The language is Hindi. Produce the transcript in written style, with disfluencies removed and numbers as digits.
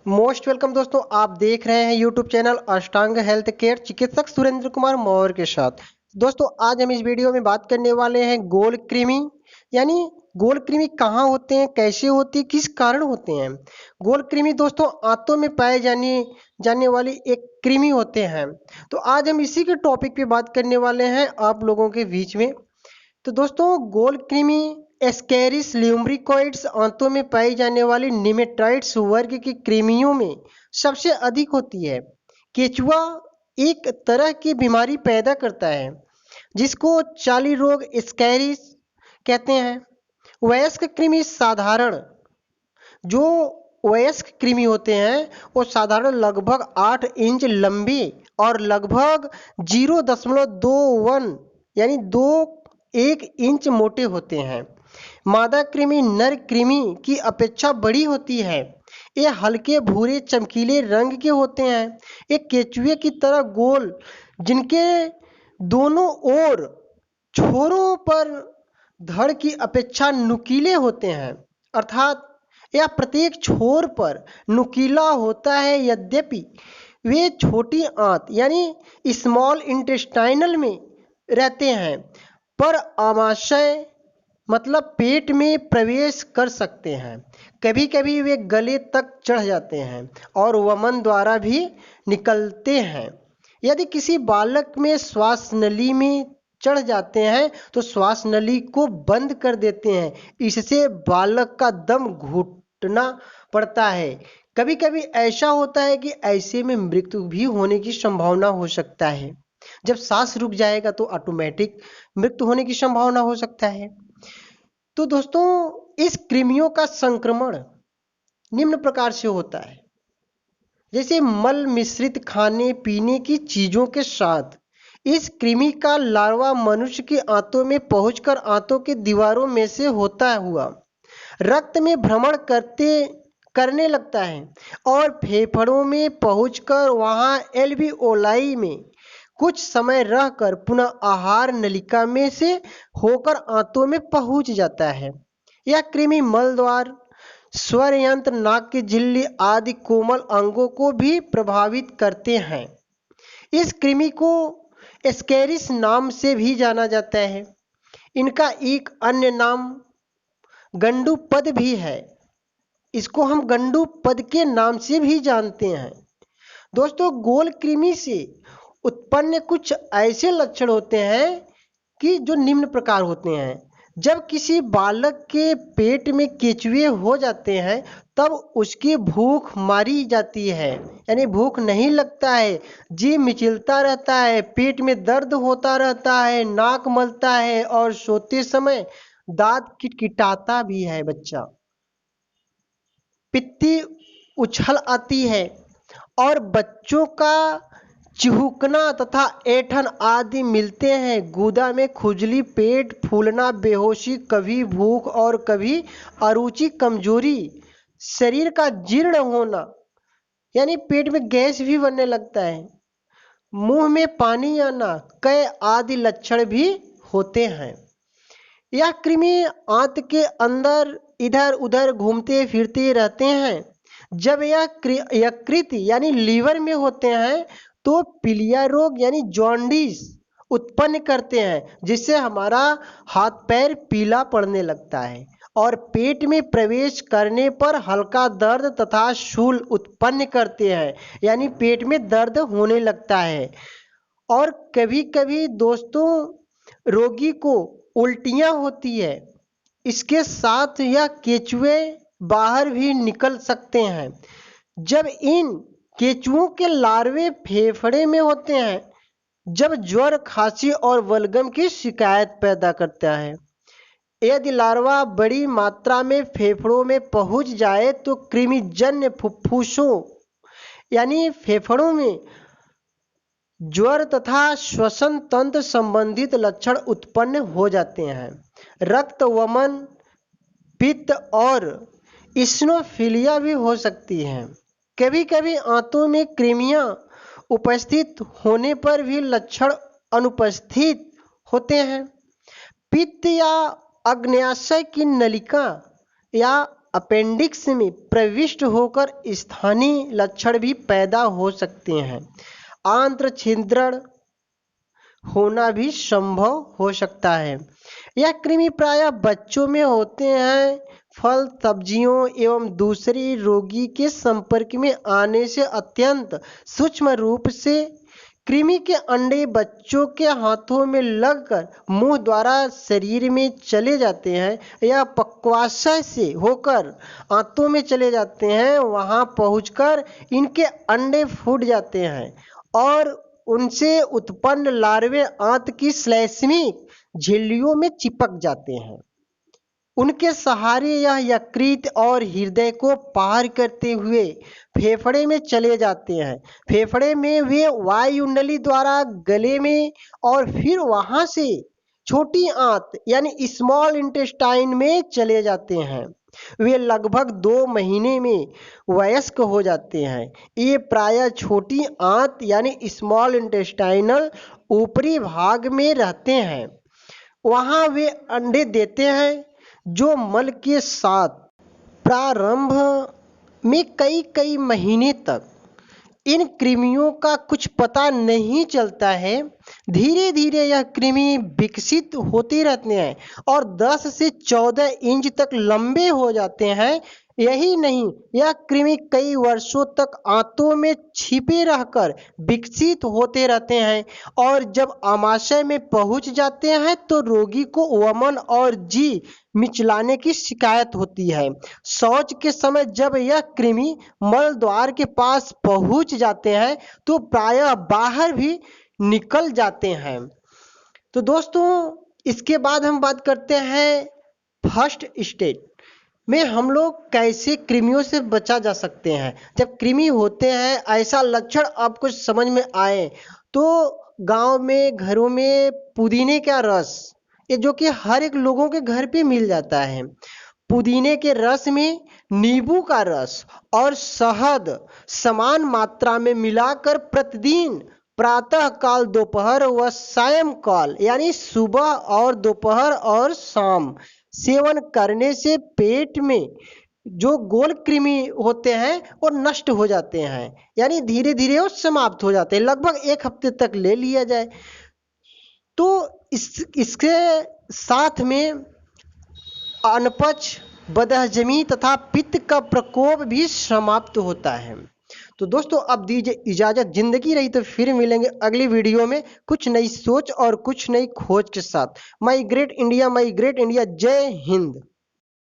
मोस्ट वेलकम दोस्तों, आप देख रहे हैं यूट्यूब चैनल अष्टांग हेल्थ केयर चिकित्सक सुरेंद्र कुमार मौर्य के साथ। दोस्तों आज हम इस वीडियो में बात करने वाले हैं गोल कृमि, यानी गोल कृमि कहाँ होते हैं, कैसे होती है, किस कारण होते हैं। गोल कृमि दोस्तों आंतों में पाए जाने वाली एक कृमि होते हैं। तो आज हम इसी के टॉपिक पे बात करने वाले हैं आप लोगों के बीच में। तो दोस्तों गोल कृमि एस्केरिस ल्यूम्ब्रिकोइड्स आंतों में पाई जाने वाली निमेटॉइड्स वर्ग की कृमियों में सबसे अधिक होती है। केचुआ एक तरह की बीमारी पैदा करता है जिसको चाली रोग एस्केरिस कहते हैं। वयस्क कृमि साधारण जो वयस्क कृमि होते हैं वो साधारण लगभग 8 इंच लंबी और लगभग 0.21 यानी 1 इंच मोटे होते हैं। मादा कृमि नर कृमि की अपेक्षा बड़ी होती है। ये हल्के भूरे चमकीले रंग के होते हैं। ये केचुए की तरह गोल, जिनके दोनों ओर छोरों पर धड़ की अपेक्षा नुकीले होते हैं, अर्थात यह प्रत्येक छोर पर नुकीला होता है। यद्यपि वे छोटी आंत यानी स्मॉल इंटेस्टाइनल में रहते हैं, पर आमाशय मतलब पेट में प्रवेश कर सकते हैं। कभी कभी वे गले तक चढ़ जाते हैं और वमन द्वारा भी निकलते हैं। यदि किसी बालक में श्वास नली में चढ़ जाते हैं तो श्वास नली को बंद कर देते हैं। इससे बालक का दम घुटना पड़ता है। कभी कभी ऐसा होता है कि ऐसे में मृत्यु भी होने की संभावना हो सकता है। जब सांस रुक जाएगा तो ऑटोमेटिक मृत्यु होने की संभावना हो सकता है। तो दोस्तों इस कृमियों का संक्रमण निम्न प्रकार से होता है, जैसे मल मिश्रित खाने पीने की चीजों के साथ। इस कृमि का लार्वा मनुष्य की आंतों में पहुंचकर आंतों की दीवारों में से होता हुआ रक्त में भ्रमण करने लगता है और फेफड़ों में पहुंचकर वहां एल्वियोलाई में कुछ समय रहकर पुनः आहार नलिका में से होकर आंतों में पहुंच जाता है। यह कृमि मल द्वार, स्वर यंत्र, नाक की झिल्ली आदि कोमल अंगों को भी प्रभावित करते हैं। इस कृमि को एस्केरिस नाम से भी जाना जाता है। इनका एक अन्य नाम गंडूपद भी है। इसको हम गंडूपद के नाम से भी जानते हैं। दोस्तों गोल कृमि से उत्पन्न कुछ ऐसे लक्षण होते हैं कि जो निम्न प्रकार होते हैं। जब किसी बालक के पेट में केचुए हो जाते हैं तब उसकी भूख मारी जाती है, यानी भूख नहीं लगता है, जी मिचलता रहता है, पेट में दर्द होता रहता है, नाक मलता है और सोते समय दांत किटकिटाता भी है बच्चा। पित्ती उछल आती है और बच्चों का चिहुकना तथा ऐंठन आदि मिलते हैं। गुदा में खुजली, पेट फूलना, बेहोशी, कभी भूख और कभी अरुचि, कमजोरी, शरीर का जीर्ण होना यानी पेट में गैस भी बनने लगता है, मुंह में पानी आना, कै आदि लक्षण भी होते हैं। यह कृमि आंत के अंदर इधर उधर घूमते फिरते रहते हैं। जब यह यकृत यानी लीवर में होते हैं तो पीलिया रोग यानी जॉन्डिस उत्पन्न करते हैं, जिससे हमारा हाथ पैर पीला पड़ने लगता है और पेट में प्रवेश करने पर हल्का दर्द तथा शूल उत्पन्न करते हैं, यानी पेट में दर्द होने लगता है। और कभी कभी दोस्तों रोगी को उल्टियां होती है। इसके साथ यह केचुए बाहर भी निकल सकते हैं। जब इन केचुओं के लार्वे फेफड़े में होते हैं, जब ज्वर, खांसी और बलगम की शिकायत पैदा करता है। यदि लार्वा बड़ी मात्रा में फेफड़ों में पहुंच जाए तो कृमिजन्य फुफ्फुसों यानी फेफड़ों में ज्वर तथा श्वसन तंत्र संबंधित लक्षण उत्पन्न हो जाते हैं। रक्त वमन, पित्त और इस्नोफिलिया भी हो सकती है। कभी कभी आंतों में कृमियां उपस्थित होने पर भी लक्षण अनुपस्थित होते हैं। पित्त या अग्न्याशय की नलिका या अपेंडिक्स में प्रविष्ट होकर स्थानीय लक्षण भी पैदा हो सकते हैं। आंत्र छिद्रण होना भी संभव हो सकता है। यह कृमि प्रायः बच्चों में होते हैं। फल, सब्जियों एवं दूसरी रोगी के संपर्क में आने से अत्यंत सूक्ष्म रूप से कृमि के अंडे बच्चों के हाथों में लगकर मुंह द्वारा शरीर में चले जाते हैं या पक्वाशय से होकर आंतों में चले जाते हैं। वहां पहुंचकर इनके अंडे फूट जाते हैं और उनसे उत्पन्न लार्वे आंत की श्लैष्मिक झिल्लियों में चिपक जाते हैं। उनके सहारे यह यकृत और हृदय को पार करते हुए फेफड़े में चले जाते हैं। फेफड़े में वे वायुनली द्वारा गले में और फिर वहां से छोटी आंत यानी स्मॉल इंटेस्टाइन में चले जाते हैं। वे लगभग 2 महीने में वयस्क हो जाते हैं। ये प्रायः छोटी आंत यानी स्मॉल इंटेस्टाइनल ऊपरी भाग में रहते हैं। वहां वे अंडे देते हैं जो मल के साथ प्रारंभ में कई महीने तक इन कृमियों का कुछ पता नहीं चलता है। धीरे धीरे यह कृमि विकसित होते रहते हैं और 10 से 14 इंच तक लंबे हो जाते हैं। यही नहीं, यह कृमि कई वर्षों तक आंतों में छिपे रहकर विकसित होते रहते हैं और जब आमाशय में पहुंच जाते हैं तो रोगी को वमन और जी मिचलाने की शिकायत होती है। शौच के समय जब यह कृमि मल द्वार के पास पहुंच जाते हैं तो प्रायः बाहर भी निकल जाते हैं। तो दोस्तों, इसके बाद हम बात करते हैं फर्स्ट स्टेज में हम लोग कैसे कृमियों से बचा जा सकते हैं। जब कृमि होते हैं, ऐसा लक्षण आपको समझ में आए तो गांव में, घरों में पुदीने का रस, ये जो कि हर एक लोगों के घर पे मिल जाता है, पुदीने के रस में नींबू का रस और शहद समान मात्रा में मिलाकर प्रतिदिन प्रातः काल, दोपहर व सायंकाल यानी सुबह और दोपहर और शाम सेवन करने से पेट में जो गोल कृमि होते हैं वो नष्ट हो जाते हैं, यानी धीरे धीरे वो समाप्त हो जाते हैं। लगभग 1 हफ्ते तक ले लिया जाए तो इसके साथ में अनपच, बदहजमी तथा पित्त का प्रकोप भी समाप्त होता है। तो दोस्तों, अब दीजिए इजाजत। जिंदगी रही तो फिर मिलेंगे अगली वीडियो में कुछ नई सोच और कुछ नई खोज के साथ। My great India, my great India. जय हिंद।